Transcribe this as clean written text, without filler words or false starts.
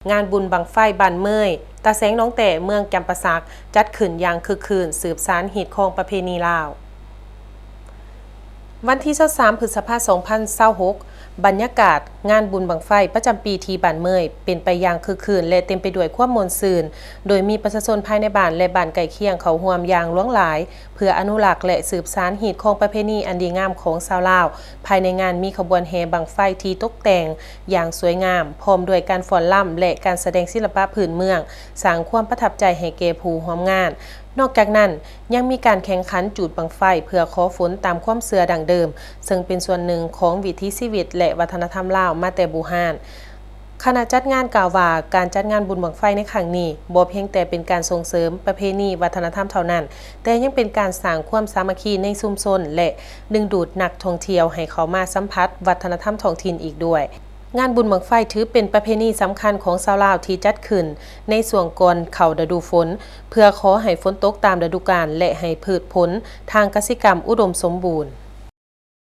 งานบุญบังไฟบ้านเมยตาแสงน้องแต่เมืองจำปาสักจัดขึ้นอย่างคึกคืนสืบสานหีดของประเพณีลาววันที่23 พฤษภาคม 2026บรรยากาศงานบุญบังไฟประจำปีที่บ้านเมยเป็นไปอย่างคึกคืนและเต็มไปด้วยความม่วนซื่นโดยมีประชาชนภายในบ้านและบ้านใกล้เคียงเข้าร่วมอย่างล้นหลายเพื่ออนุรักษ์และสืบสานหีดของประเพณีอันดีงามของชาวลาวภายในงานมีขบวนแห่บังไฟที่ตกแต่งอย่างสวยงามพร้อมด้วยการฟ้อนรำและการแสดงศิลปะพื้นเมืองสร้างความประทับใจให้แก่ผู้ร่วมงานนอกจากนั้นยังมีการแข่งขันจูดบังไฟเพื่อขอฝนตามความเชื่อดั้งเดิมซึ่งเป็นส่วนหนึ่งของวิถีชีวิตและวัฒนธรรมลาวมาแต่โบราณคณะจัดงานกล่าวว่าการจัดงานบุญบังไฟในครั้งนี้บ่เพียงแต่เป็นการส่งเสริมประเพณีวัฒนธรรมเท่านั้นแต่ยังเป็นการสร้างความสามัคคีในชุมชนและดึงดูดนักท่องเที่ยวให้เข้ามาสัมผัสวัฒนธรรมท้องถิ่นอีกด้วยงานบุญบั้งไฟถือเป็นประเพณีสำคัญของชาวลาวที่จัดขึ้นในช่วงก่อนเข้าฤดูฝนเพื่อขอให้ฝนตกตามฤดูกาลและให้พืชผลทางกสิกรรมอุดมสมบูรณ์